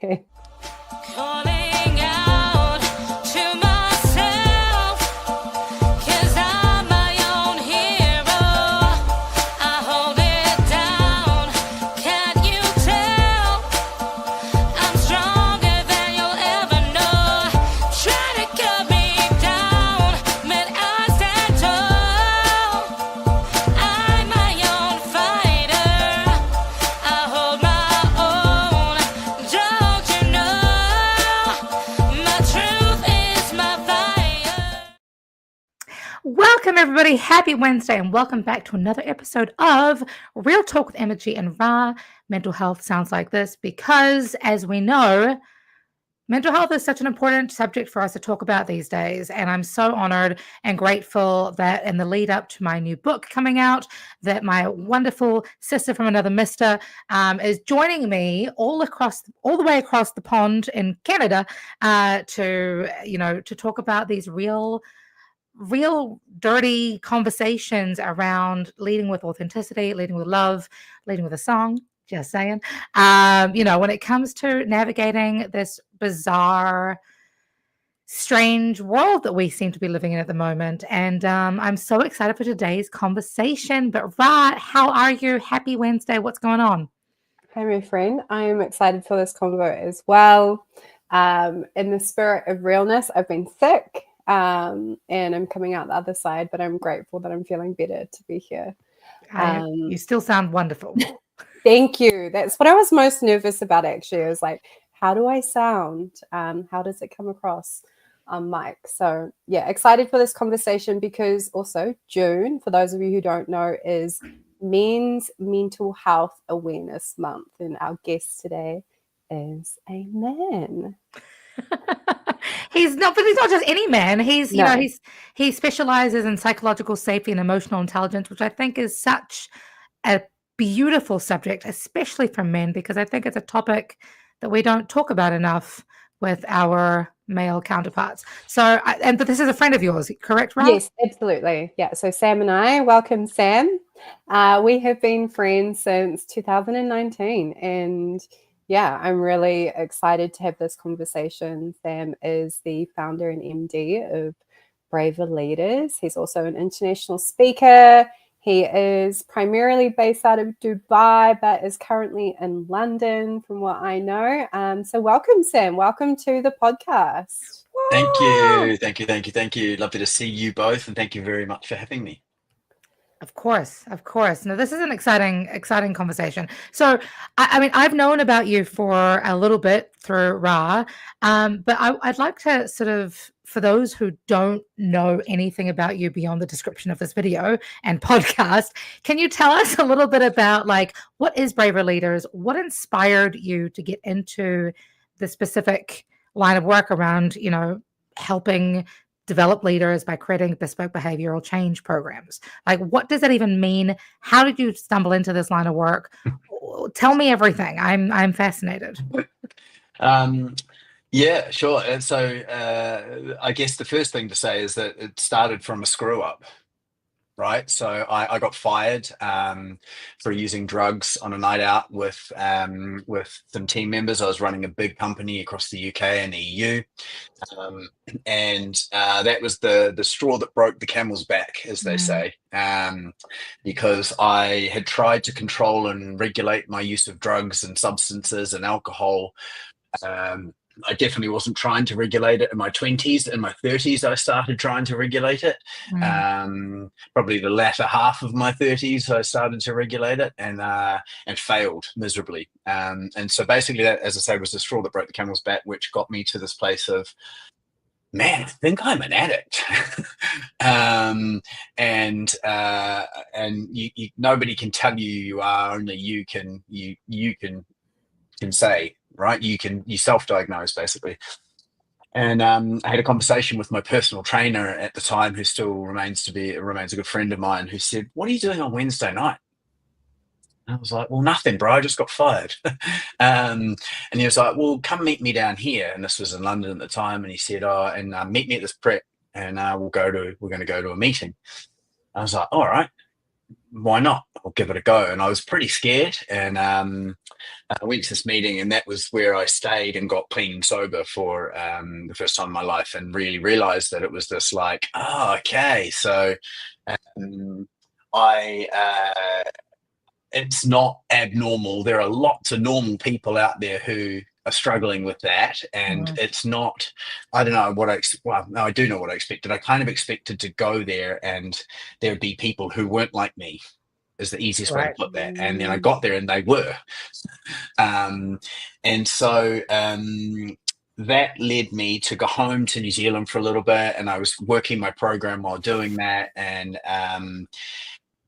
day. Calling out to myself, 'cause I'm my own hero. I hold it down, can't you tell? I'm stronger than you'll ever know. Try to cut me down, but I stand tall. I'm my own fighter, I hold my own. Don't you know, my truth is my fire. Welcome, everybody. Happy Wednesday, and welcome back to another episode of Real Talk with Emoji and Ra. Mental health sounds like this because, as we know, mental health is such an important subject for us to talk about these days. And I'm so honored and grateful that in the lead up to my new book coming out, that my wonderful sister from another mister is joining me all the way across the pond in Canada to talk about these real dirty conversations around leading with authenticity, leading with love, leading with a song. Just saying. When it comes to navigating this bizarre, strange world that we seem to be living in at the moment. And I'm so excited for today's conversation. But Ra, how are you? Happy Wednesday. What's going on? Hi, my friend. I am excited for this convo as well. In the spirit of realness, I've been sick and I'm coming out the other side, but I'm grateful that I'm feeling better to be here. You still sound wonderful. Thank you. That's what I was most nervous about, actually. I was like, how do I sound? How does it come across on mic? So, yeah, excited for this conversation because also June, for those of you who don't know, is Men's Mental Health Awareness Month. And our guest today is a man. He's not just any man. He specializes in psychological safety and emotional intelligence, which I think is such a beautiful subject, especially for men, because I think it's a topic that we don't talk about enough with our male counterparts. But this is a friend of yours, correct, Rob? Yes, absolutely. Yeah. So Sam and I, welcome Sam. We have been friends since 2019, and yeah, I'm really excited to have this conversation. Sam is the founder and MD of Braver Leaders. He's also an international speaker. He is primarily based out of Dubai, but is currently in London, from what I know. So welcome, Sam. Welcome to the podcast. Thank you. Lovely to see you both, and thank you very much for having me. Of course. No, this is an exciting conversation. So, I mean, I've known about you for a little bit through Ra, but I'd like to sort of, for those who don't know anything about you beyond the description of this video and podcast, can you tell us a little bit about, like, what is Braver Leaders? What inspired you to get into the specific line of work around, helping develop leaders by creating bespoke behavioral change programs? Like, what does that even mean? How did you stumble into this line of work? Tell me everything. I'm fascinated. Yeah, sure. And so I guess the first thing to say is that it started from a screw up, right? So I got fired for using drugs on a night out with some team members. I was running a big company across the UK and the EU, and that was the straw that broke the camel's back, as they say, because I had tried to control and regulate my use of drugs and substances and alcohol. I definitely wasn't trying to regulate it in my 20s. In my 30s, I started trying to regulate it. Probably the latter half of my 30s, I started to regulate it and failed miserably. And so basically that, as I say, was the straw that broke the camel's back, which got me to this place of, man, I think I'm an addict. And nobody can tell you are, only you can say, right? You self-diagnose basically. And I had a conversation with my personal trainer at the time, who still remains a good friend of mine, who said, "What are you doing on Wednesday night?" And I was like, "Well, nothing, bro. I just got fired." And he was like, "Well, come meet me down here." And this was in London at the time. And he said, meet me at this prep, and we're going to go to a meeting. I was like, "All right." why not? I'll give it a go. And I was pretty scared. And I went to this meeting, and that was where I stayed and got clean and sober for the first time in my life, and really realized that it was this like, oh, okay, so it's not abnormal. There are lots of normal people out there who are struggling with that, and it's not. I don't know what well, no, I do know what I expected. I kind of expected to go there, and there would be people who weren't like me. Is the easiest way to put that. And then I got there, and they were, and so that led me to go home to New Zealand for a little bit, and I was working my program while doing that. And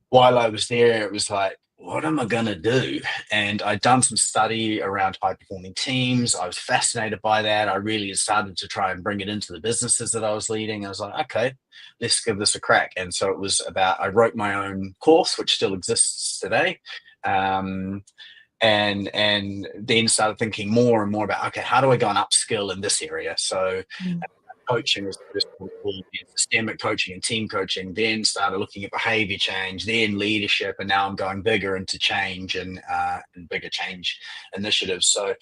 while I was there, it was like, what am I going to do? And I'd done some study around high performing teams. I was fascinated by that. I really started to try and bring it into the businesses that I was leading. I was like, okay, let's give this a crack. And so it was about, I wrote my own course, which still exists today. And then started thinking more and more about, okay, how do I go and upskill in this area? So coaching was the first one, systemic coaching and team coaching, then started looking at behavior change, then leadership, and now I'm going bigger into change and bigger change initiatives. So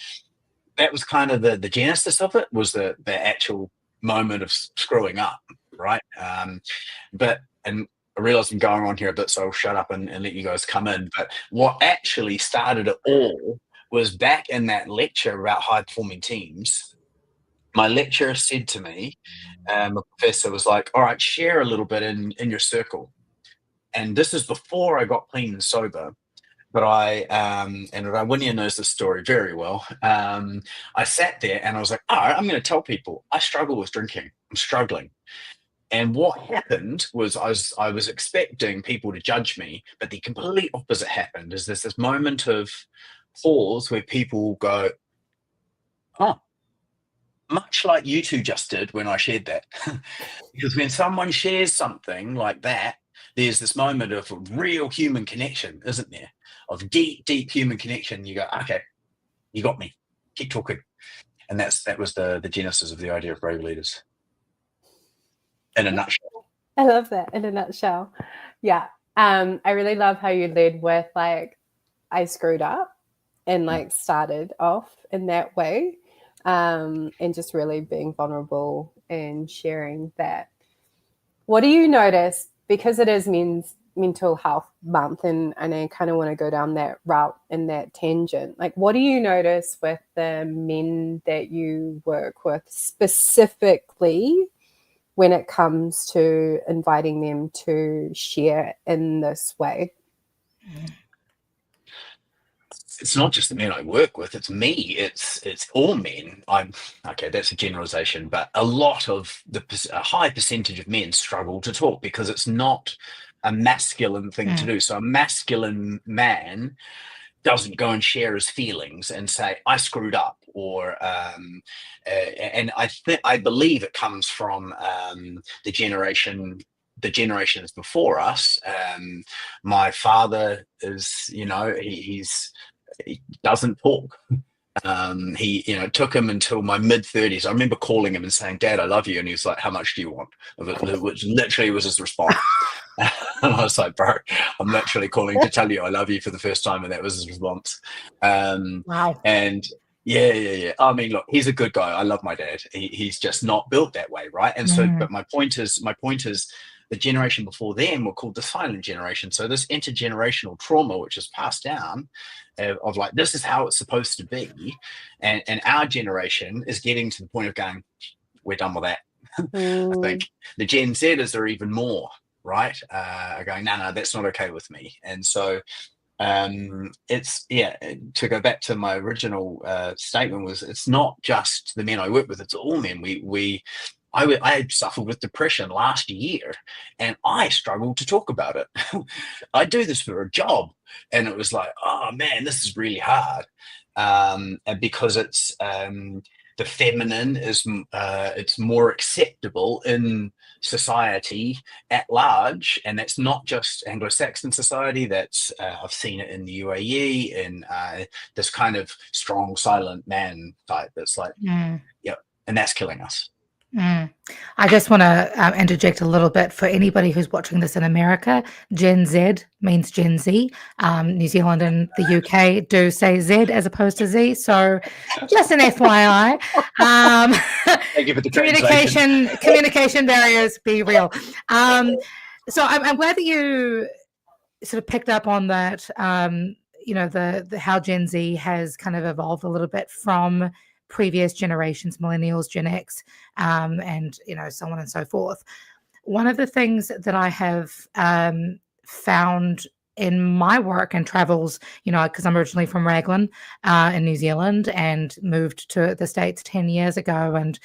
that was kind of the genesis of it, was the actual moment of screwing up, right? But I realize I'm going on here a bit, so I'll shut up and let you guys come in. But what actually started it all was back in that lecture about high performing teams. My lecturer said to me, the professor was like, all right, share a little bit in your circle. And this is before I got clean and sober. But and Winia knows this story very well. I sat there and I was like, all right, I'm going to tell people I struggle with drinking. I'm struggling. And what happened was I was expecting people to judge me, but the complete opposite happened. Is there's this moment of pause where people go, oh, much like you two just did when I shared that. Because when someone shares something like that, there's this moment of real human connection, isn't there? Of deep, deep human connection. You go, okay, you got me. Keep talking. And that was the genesis of the idea of Brave Leaders. In a nutshell. I love that, in a nutshell. Yeah. I really love how you led with like, I screwed up and like started off in that way. And just really being vulnerable and sharing that. What do you notice, because it is mental health month, and I kind of want to go down that route and that tangent, like what do you notice with the men that you work with specifically when it comes to inviting them to share in this way? It's not just the men I work with, it's me, it's all men. Okay, that's a generalization, but a high percentage of men struggle to talk because it's not a masculine thing to do. So a masculine man doesn't go and share his feelings and say, I screwed up, or and I believe it comes from the generations before us. My father is, he doesn't talk. It took him until my mid-30s. I remember calling him and saying, Dad, I love you. And he was like, how much do you want? Which literally was his response. And I was like, bro, I'm literally calling to tell you I love you for the first time. And that was his response. Wow. And yeah. I mean, look, he's a good guy. I love my dad. He's just not built that way, right? And so, but my point is, the generation before them were called the silent generation. So this intergenerational trauma, which is passed down, of like, this is how it's supposed to be. And our generation is getting to the point of going, we're done with that. I think the Gen Zers are even more, right? Are going, no, that's not okay with me. And so it's, to go back to my original statement, was it's not just the men I work with, it's all men. I suffered with depression last year, and I struggled to talk about it. I do this for a job, and it was like, oh man, this is really hard. And because it's the feminine is it's more acceptable in society at large, and that's not just Anglo-Saxon society. That's I've seen it in the UAE, in this kind of strong, silent man type. That's like, and that's killing us. Mm. I just want to interject a little bit for anybody who's watching this in America. Gen Z means Gen Z. New Zealand and the UK do say Z as opposed to Z. So just an FYI. Um, Thank you for the translation. communication barriers, be real. So I'm glad that you sort of picked up on that. The how Gen Z has kind of evolved a little bit from previous generations, millennials, Gen X, and so on and so forth. One of the things that I have found in my work and travels, because I'm originally from Raglan in New Zealand and moved to the States 10 years ago, and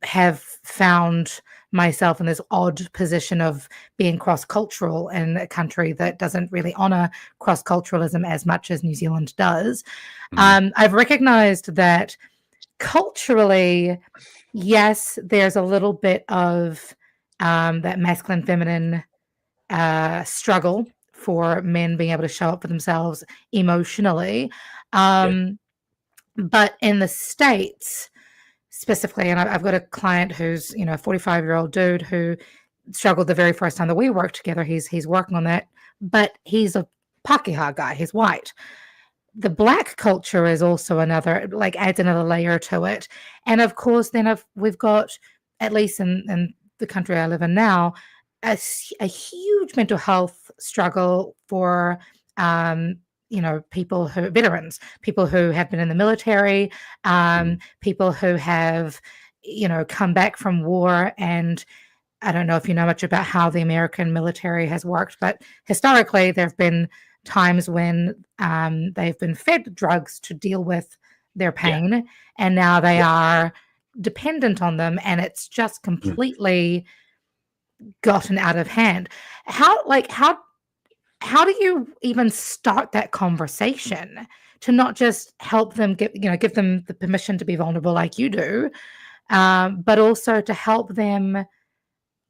have found myself in this odd position of being cross-cultural in a country that doesn't really honor cross-culturalism as much as New Zealand does. I've recognized that culturally, yes, there's a little bit of that masculine feminine struggle for men being able to show up for themselves emotionally. But in the States specifically, and I've got a client who's a 45-year-old dude who struggled the very first time that we worked together. He's working on that, but he's a Pākehā guy. He's white. The Black culture is also another, adds another layer to it. And of course, then we've got, at least in the country I live in now, a huge mental health struggle for people who veterans, people who have been in the military, people who have come back from war. And I don't know if you know much about how the American military has worked, but historically there have been times when they've been fed drugs to deal with their pain, and now they are dependent on them, and it's just completely gotten out of hand. How do you even start that conversation to not just help them give them the permission to be vulnerable like you do, but also to help them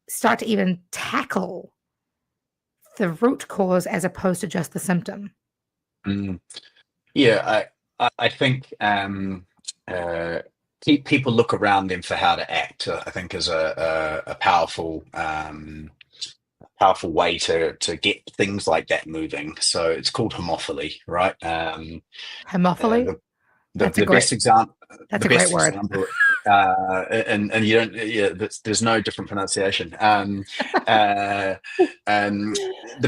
start to even tackle the root cause as opposed to just the symptom? I think people look around them for how to act. I think is a powerful way to get things like that moving. So it's called homophily, right? Homophily? The best example. That's a great word. And you don't. There's no different pronunciation. The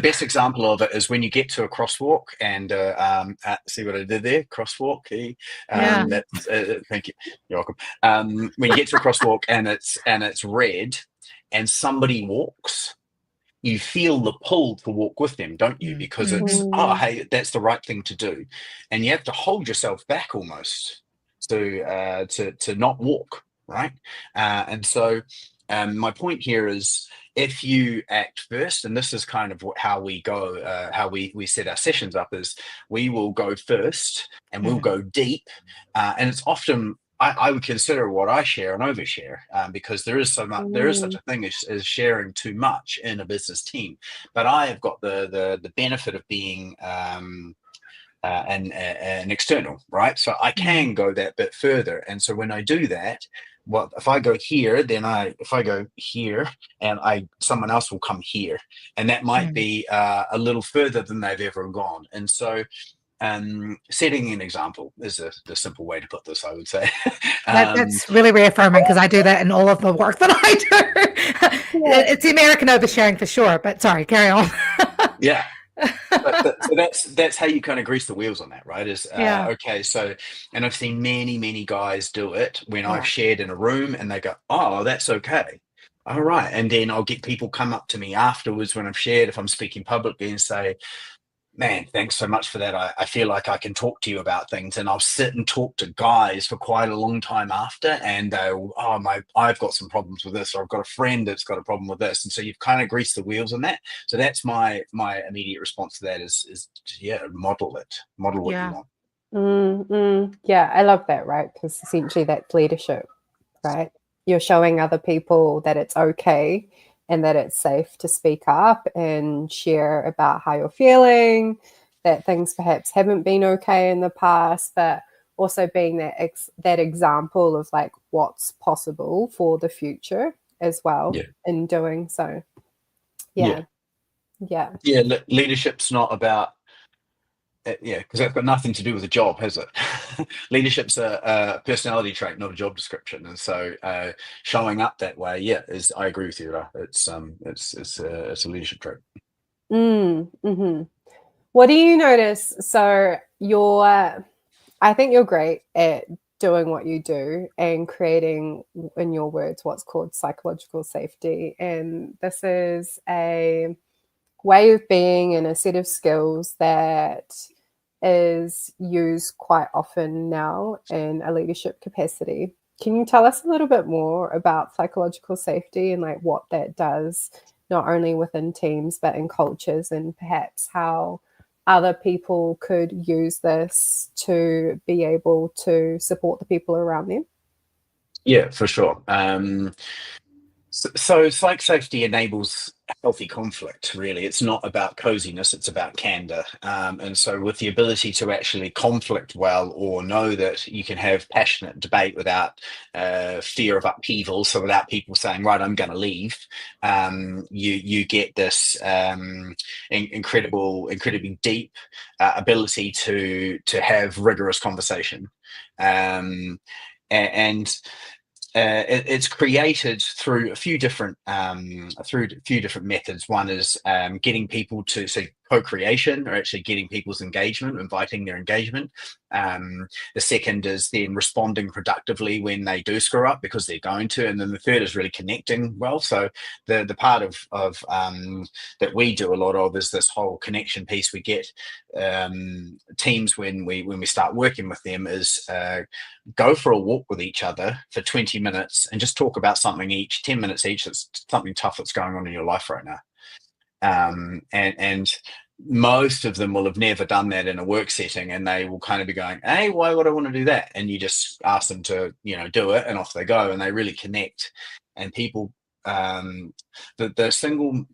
best example of it is when you get to a crosswalk and see what I did there? Crosswalk. Thank you. You're welcome. When you get to a crosswalk and it's red, and somebody walks, you feel the pull to walk with them, don't you? Because it's, hey, that's the right thing to do. And you have to hold yourself back almost to not walk, right? And so my point here is, if you act first, and this is kind of how we go, how we set our sessions up, is we will go first and we'll go deep. And it's often, I would consider what I share an overshare, because there is so much. There is such a thing as sharing too much in a business team. But I have got the benefit of being an external, right? So I can go that bit further. And so when I do that, if I go here, then if I go here, and someone else will come here, and that might be a little further than they've ever gone. And so setting an example is the simple way to put this, I would say. That's really reaffirming, because I do that in all of the work that I do. It's the American oversharing for sure, but sorry, carry on. So that's how you kind of grease the wheels on that, right? Okay, so, and I've seen many guys do it when I've shared in a room and they go, oh, that's okay. All right. And then I'll get people come up to me afterwards when I've shared, if I'm speaking publicly, and say, man, thanks so much for that. I feel like I can talk to you about things. And I'll sit and talk to guys for quite a long time after, and they'll, I've got some problems with this, or I've got a friend that's got a problem with this. And so you've kind of greased the wheels on that. So that's my immediate response to that is model what you want. Yeah, I love that, right? Because essentially that's leadership, right? You're showing other people that it's okay and that it's safe to speak up and share about how you're feeling, that things perhaps haven't been okay in the past, but also being that example of like what's possible for the future as well Yeah. in doing so. Yeah. Yeah. Leadership's not about because that's got nothing to do with the job, has it? Leadership's a personality trait, not a job description, and so showing up that way, is I agree with you. It's a leadership trait. Mm-hmm. What do you notice? So I think you're great at doing what you do and creating, in your words, what's called psychological safety. And this is a way of being and a set of skills that is used quite often now in a leadership capacity. Can you tell us a little bit more about psychological safety and like what that does, not only within teams, but in cultures, and perhaps how other people could use this to be able to support the people around them? Yeah, for sure. So psych safety enables healthy conflict, really. It's not about coziness, it's about candor. And so with the ability to actually conflict well, or know that you can have passionate debate without fear of upheaval, so without people saying, right, I'm going to leave, you get this incredibly deep ability to have rigorous conversation. And it's created through a few different methods. One is getting people to co-creation, or actually getting people's engagement, inviting their engagement. The second is then responding productively when they do screw up, because they're going to. And then the third is really connecting well. So the part of that we do a lot of is this whole connection piece. We get teams when we start working with them is go for a walk with each other for 20 minutes and just talk about something each, 10 minutes each. That's something tough that's going on in your life right now. And most of them will have never done that in a work setting, and they will kind of be going, hey, why would I want to do that? And you just ask them to do it, and off they go, and they really connect. And people the single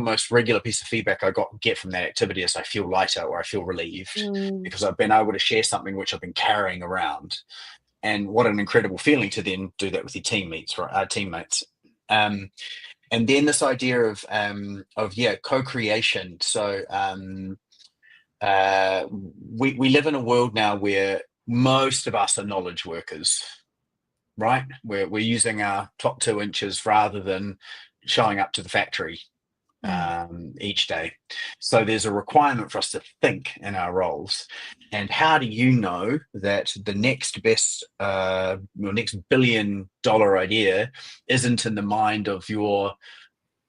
most regular piece of feedback I get from that activity is I feel lighter, or I feel relieved, because I've been able to share something which I've been carrying around. And what an incredible feeling to then do that with your teammates, right? And then this idea of co-creation. So we live in a world now where most of us are knowledge workers, right? We're using our top 2 inches rather than showing up to the factory each day. So there's a requirement for us to think in our roles. And how do you know that the next best next $1 billion idea isn't in the mind of your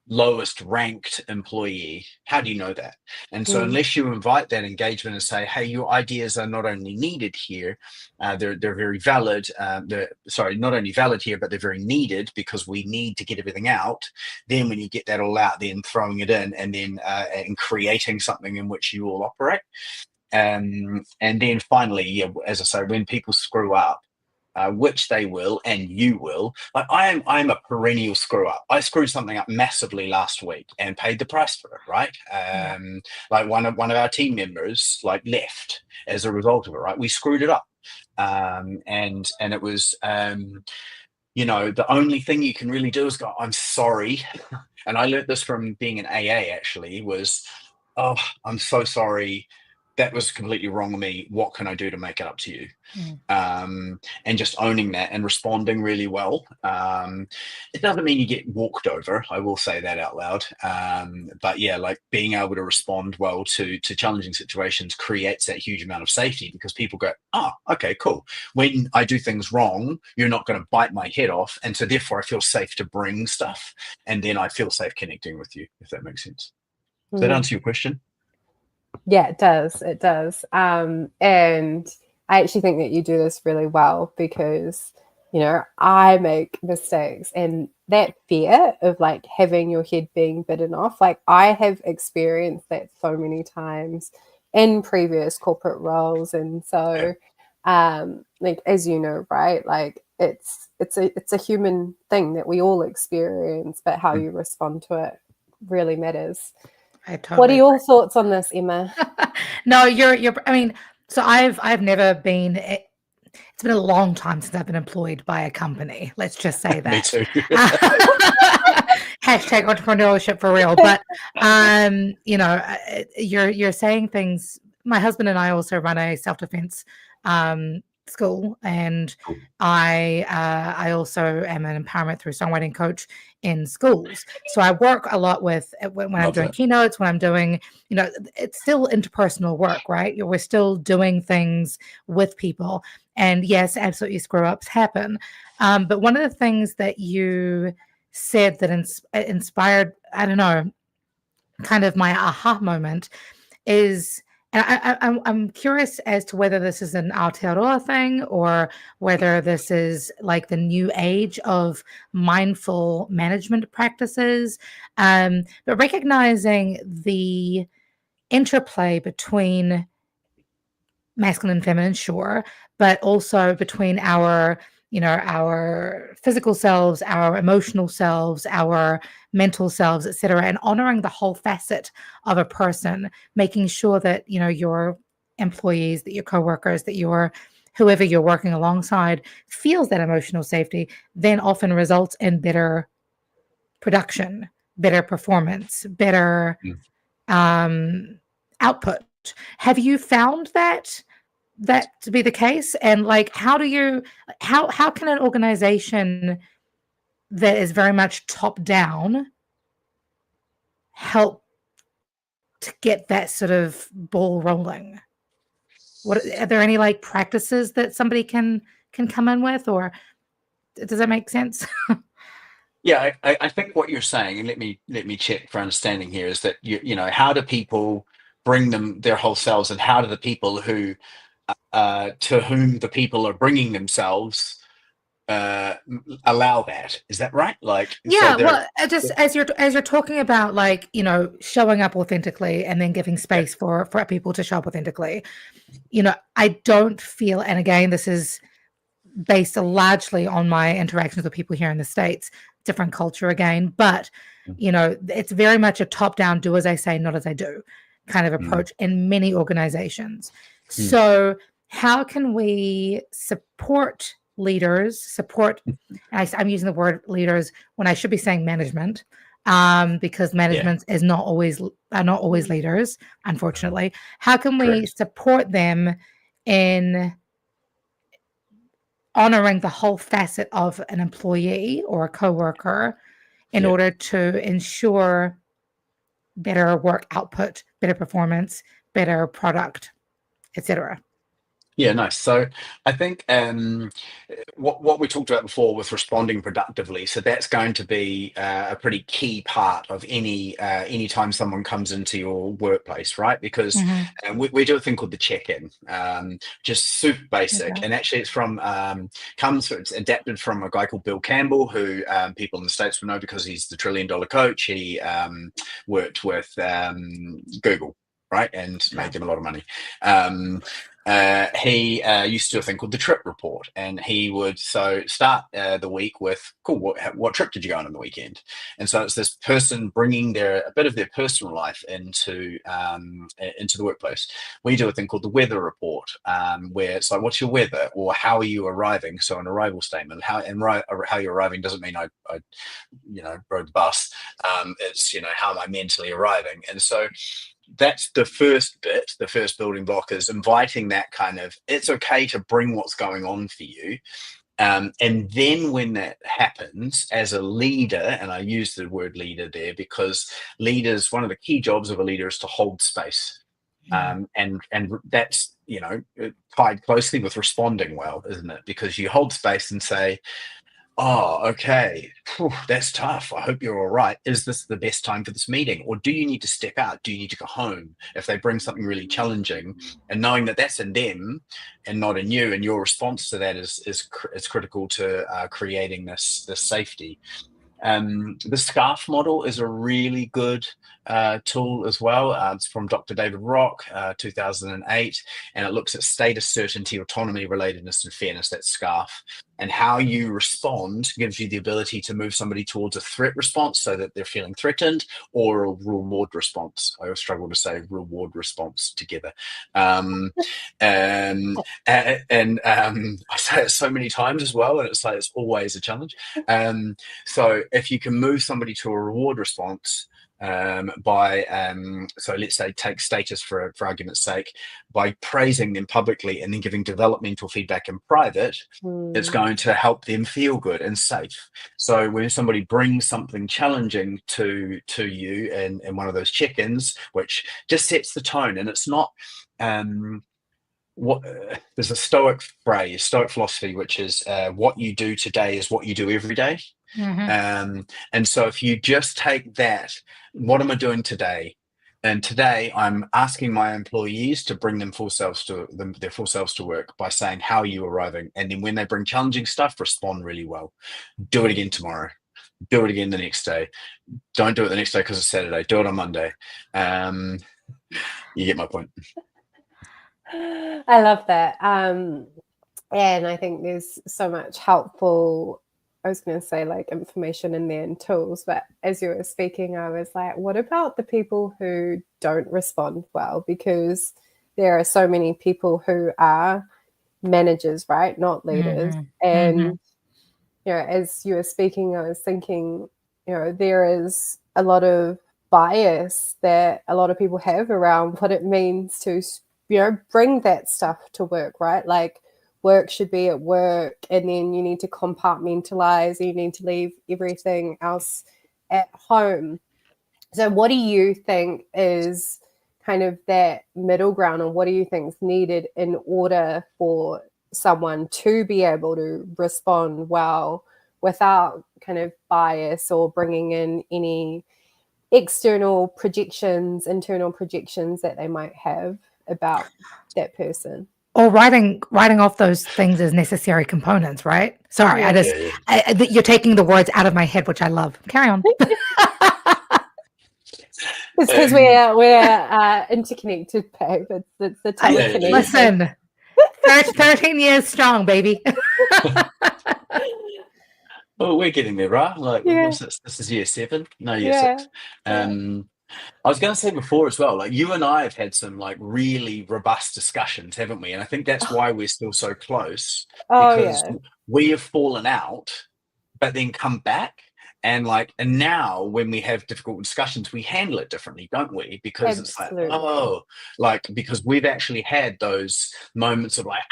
lowest ranked employee? How do you know that? And so unless you invite that engagement and say, hey, your ideas are not only needed here, they're very valid. Not only valid here, but they're very needed, because we need to get everything out. Then when you get that all out, then throwing it in, and then and creating something in which you all operate. And then finally, as I say, when people screw up, which they will, and you will. Like I'm a perennial screw up. I screwed something up massively last week and paid the price for it, right? Like one of our team members left as a result of it, right? We screwed it up, and it was the only thing you can really do is go, I'm sorry. And I learned this from being in AA, actually, was, oh, I'm so sorry. That was completely wrong of me. What can I do to make it up to you? And just owning that and responding really well. It doesn't mean you get walked over. I will say that out loud. But yeah, being able to respond well to challenging situations creates that huge amount of safety, because people go, oh, okay, cool. When I do things wrong, you're not going to bite my head off. And so therefore I feel safe to bring stuff. And then I feel safe connecting with you, if that makes sense. Does that answer your question? Yeah, it does. It does. And I actually think that you do this really well, because, I make mistakes, and that fear of having your head being bitten off, I have experienced that so many times in previous corporate roles. And so, as you know, right, it's a human thing that we all experience, but how you respond to it really matters. I totally What are your thoughts on this, Emma? No, you're I mean, So I've never been. It's been a long time since I've been employed by a company. Let's just say that. Me too. Hashtag entrepreneurship for real. But you're saying things. My husband and I also run a self-defense school, and Cool. I also am an empowerment through songwriting coach in schools. So I work a lot with when I'm Love doing that. keynotes, when I'm doing, it's still interpersonal work, right? We're still doing things with people. And yes, absolutely, screw ups happen. But one of the things that you said that inspired, I don't know, kind of my aha moment is, and I'm curious as to whether this is an Aotearoa thing or whether this is like the new age of mindful management practices, but recognizing the interplay between masculine and feminine, sure, but also between our physical selves, our emotional selves, our mental selves, etc., and honoring the whole facet of a person, making sure that your employees, that your coworkers, that your whoever you're working alongside feels that emotional safety, then often results in better production, better performance, better output. Have you found that to be the case? And like, how can an organization that is very much top down help to get that sort of ball rolling? What are there any like practices that somebody can come in with, or does that make sense? Yeah, I think what you're saying, and let me check for understanding here, is that how do people bring their whole selves, and how do the people who to whom the people are bringing themselves allow that? Is that right? Like, Yeah, so well, just as you're talking about, like, showing up authentically and then giving yeah, space for people to show up authentically. I don't feel, and again, this is based largely on my interactions with people here in the States, different culture again, but it's very much a top-down, do as I say, not as I do kind of mm, approach in many organizations. mm, So how can we support leaders, I'm using the word leaders when I should be saying management, because yeah, management is not always leaders, unfortunately. How can we correct. support them in honoring the whole facet of an employee or a coworker in Yeah. order to ensure better work output, better performance, better product, etc.? Yeah, nice. So I think what we talked about before with responding productively, so that's going to be a pretty key part of any time someone comes into your workplace, right? Because Mm-hmm. we do a thing called the check-in, just super basic, Okay. and actually it's adapted from a guy called Bill Campbell, who people in the States will know because he's the $1 trillion coach. He worked with Google, right, and made them a lot of money. He used to do a thing called the trip report, and he would start the week with, cool, what trip did you go on the weekend? And so it's this person bringing a bit of their personal life into the workplace. We do a thing called the weather report, where it's like, what's your weather, or how are you arriving? So an arrival statement, how you're arriving doesn't mean I rode the bus. It's how am I mentally arriving? And so that's the first bit. The first building block is inviting that kind of, it's okay to bring what's going on for you. And then when that happens as a leader, and I use the word leader there because one of the key jobs of a leader is to hold space. And that's, tied closely with responding well, isn't it? Because you hold space and say, oh, okay. Whew, that's tough. I hope you're all right. Is this the best time for this meeting? Or do you need to step out? Do you need to go home if they bring something really challenging? And knowing that that's in them and not in you, and your response to that is critical to creating this safety. The scarf model is a really good tool as well. It's from Dr. David Rock, 2008, and it looks at status, certainty, autonomy, relatedness, and fairness. That scarf. And how you respond gives you the ability to move somebody towards a threat response so that they're feeling threatened, or a reward response. I always struggle to say reward response together. And I say it so many times as well, and it's like it's always a challenge. So if you can move somebody to a reward response so let's say take status for argument's sake, by praising them publicly and then giving developmental feedback in private, it's going to help them feel good and safe. So when somebody brings something challenging to you in one of those check-ins, which just sets the tone, and it's not there's a Stoic phrase, Stoic philosophy, which is what you do today is what you do every day. And so if you just take that, what am I doing today? And today I'm asking my employees to bring their full selves to work by saying, how are you arriving? And then when they bring challenging stuff, respond really well. Do it again tomorrow. Do it again the next day. Don't do it the next day because it's Saturday. Do it on Monday. You get my point. I love that. And I think there's so much helpful, I was going to say like information in there and tools, but as you were speaking, I was like, what about the people who don't respond well? Because there are so many people who are managers, right? Not leaders. And, you know, as you were speaking, I was thinking, you know, there is a lot of bias that a lot of people have around what it means to, you know, bring that stuff to work, right? Like, work should be at work, and then you need to compartmentalize, and you need to leave everything else at home. So what do you think is kind of that middle ground, and what do you think is needed in order for someone to be able to respond well without kind of bias or bringing in any external projections, internal projections that they might have about that person? Or writing off those things as necessary components, right? Sorry, you're taking the words out of my head, which I love. Carry on. It's because we're interconnected, babe. It's the teleconnection. Listen, 13 years strong, baby. Oh, we're getting there, right? Like, what's this? This is year 7? No, year 6. I was going to say before as well, like you and I have had some like really robust discussions, haven't we? And I think that's why we're still so close, because we have fallen out, but then come back. And now when we have difficult discussions, we handle it differently, don't we? Because it's like, because we've actually had those moments of like,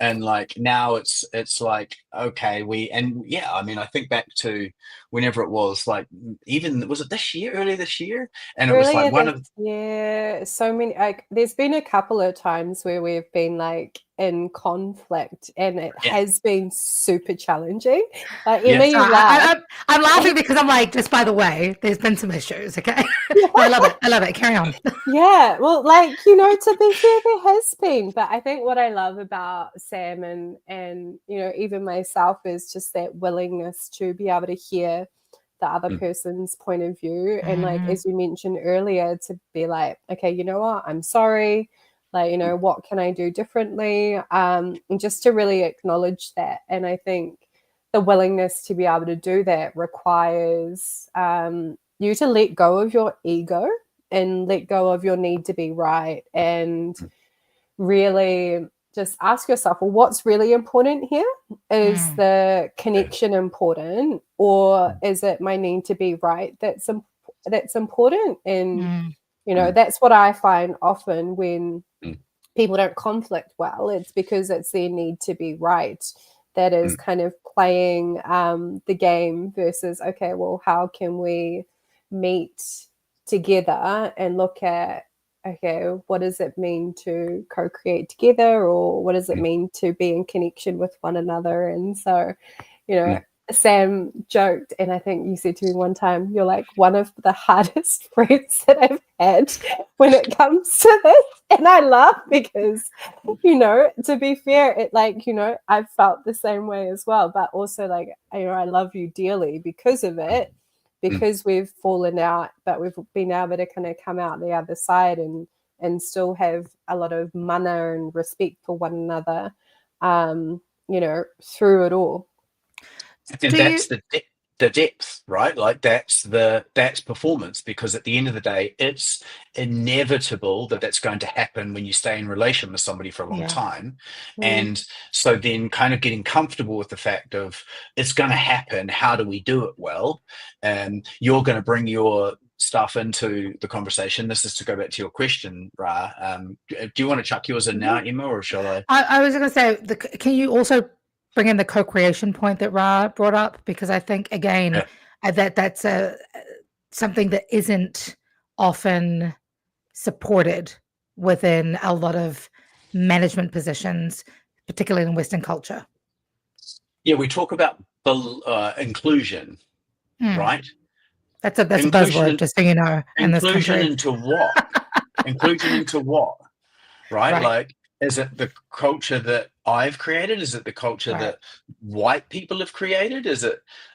and like now it's like, okay, I mean, I think back to whenever it was, like, even, was it earlier this year? And it was like so many, like there's been a couple of times where we've been like in conflict, and it has been super challenging. Like I'm laughing because I'm like, just by the way, there's been some issues, okay? I love it, carry on. Well, like, you know, to be fair, there has been, but I think what I love about Sam and you know, even myself, is just that willingness to be able to hear the other person's point of view, and like, as you mentioned earlier, to be like, okay, you know what, I'm sorry, like, you know, what can I do differently, and just to really acknowledge that. And I think the willingness to be able to do that requires you to let go of your ego and let go of your need to be right, and really just ask yourself, well, what's really important here? Is the connection important, or is it my need to be right that's important? And you know, that's what I find often when people don't conflict well. It's because it's their need to be right that is kind of playing the game, versus, okay, well, how can we meet together and look at, okay, what does it mean to co-create together, or what does it mean to be in connection with one another? And so, you know, Sam joked, and I think you said to me one time, you're like one of the hardest friends that I've had when it comes to this. And I laugh because, to be fair, it I've felt the same way as well. But also I love you dearly because of it, because we've fallen out, but we've been able to kind of come out the other side and still have a lot of mana and respect for one another, through it all. And that's the depth, right? Like that's performance, because at the end of the day, it's inevitable that that's going to happen when you stay in relation with somebody for a long time. And so then kind of getting comfortable with the fact of it's going to happen. How do we do it well? And you're going to bring your stuff into the conversation. This is to go back to your question, Ra. Do you want to chuck yours in now, Emma, or shall I? I was going to say, can you also bring in the co-creation point that Ra brought up? Because I think, again, that's something that isn't often supported within a lot of management positions, particularly in Western culture. Yeah, we talk about inclusion, right? That's a buzzword, just so you know. Inclusion into what? Inclusion into what? Right? Like, is it the culture that I've created? Is it the culture that white people have created?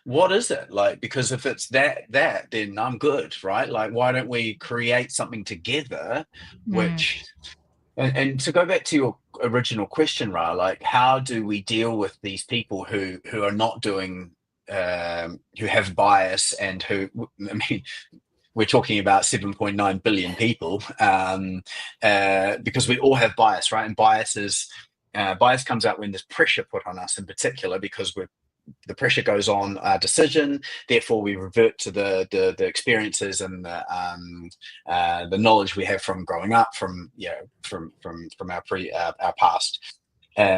What is it? Like, because if it's that, then I'm good, right? Like, why don't we create something together, which, and to go back to your original question, Ra, like, how do we deal with these people who are not doing, who have bias and who, I mean, we're talking about 7.9 billion people, because we all have bias, right? And bias comes out when there's pressure put on us, in particular, because the pressure goes on our decision. Therefore, we revert to the experiences and the knowledge we have from growing up, from our past.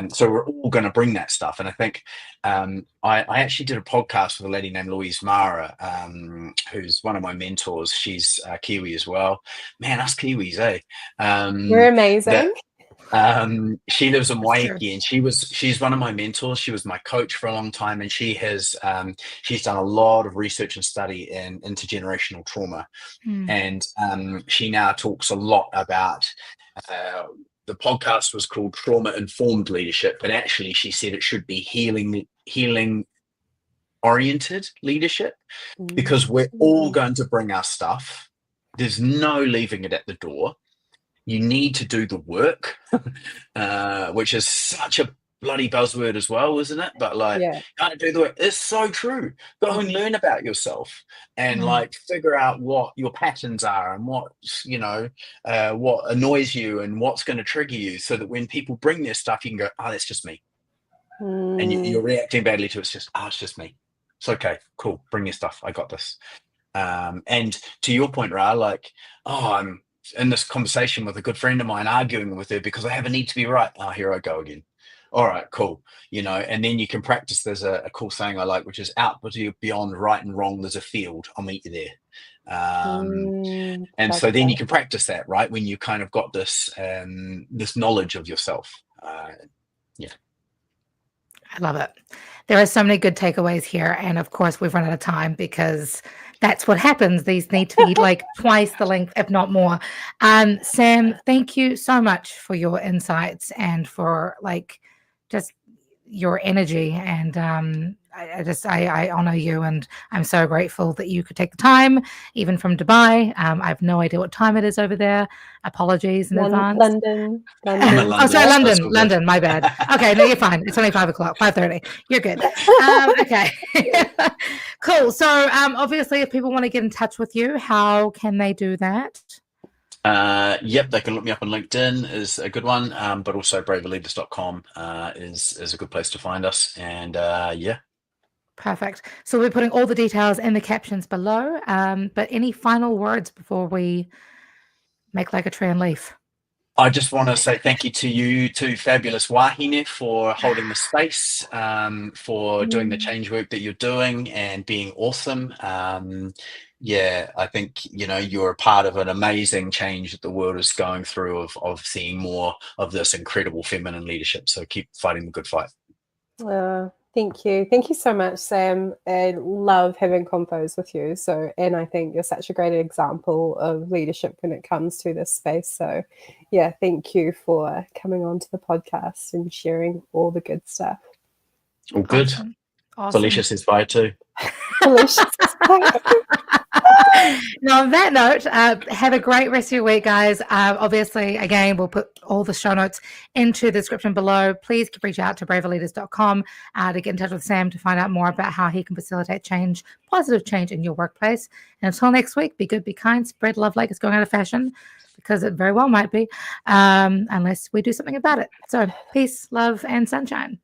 So we're all going to bring that stuff. And I think I actually did a podcast with a lady named Louise Mara, who's one of my mentors. She's Kiwi as well. Man, us Kiwis, eh? You're amazing. She lives in Waiheke, and she's one of my mentors. She was my coach for a long time, and she has she's done a lot of research and study in intergenerational trauma. And she now talks a lot about the podcast was called Trauma Informed Leadership, but actually she said it should be healing oriented leadership, because we're all going to bring our stuff. There's no leaving it at the door. You need to do the work, which is such a bloody buzzword as well, isn't it? But gotta do the work. It's so true. Go and learn about yourself and figure out what your patterns are and what annoys you and what's going to trigger you, so that when people bring their stuff, you can go, oh, that's just me. And you're reacting badly to it. It's just me. It's okay. Cool. Bring your stuff. I got this. And to your point, Ra, like, I'm in this conversation with a good friend of mine, arguing with her because I have a need to be right. Oh, here I go again. All right, cool. And then you can practice. There's a cool saying I like, which is out beyond right and wrong, there's a field. I'll meet you there. And so then you can practice that, right? When you kind of got this knowledge of yourself. I love it. There are so many good takeaways here. And of course, we've run out of time because that's what happens. These need to be like twice the length, if not more. Sam, thank you so much for your insights and for just your energy. And I honor you, and I'm so grateful that you could take the time, even from Dubai. I have no idea what time it is over there. Apologies in advance. London. Oh, sorry, London. My bad. Okay, no, you're fine. It's only 5:00, 5:30. You're good. Okay, cool. So, obviously, if people want to get in touch with you, how can they do that? Yep, they can look me up on LinkedIn is a good one, but also braverleaders.com is a good place to find us. And Perfect. So we're putting all the details in the captions below. But any final words before we make like a tree and leaf? I just want to say thank you to you two fabulous wahine for holding the space, for doing the change work that you're doing and being awesome. I think, you're a part of an amazing change that the world is going through of seeing more of this incredible feminine leadership. So keep fighting the good fight. Thank you. Thank you so much, Sam. I love having convos with you. So, and I think you're such a great example of leadership when it comes to this space. So, yeah, thank you for coming on to the podcast and sharing all the good stuff. All good. Awesome. Awesome. Felicia says bye too. Felicia. Now, on that note, have a great rest of your week, guys. Obviously, again, we'll put all the show notes into the description below. Please reach out to braverleaders.com to get in touch with Sam to find out more about how he can facilitate change, positive change in your workplace. And until next week, be good, be kind, spread love like it's going out of fashion, because it very well might be, unless we do something about it. So peace, love, and sunshine.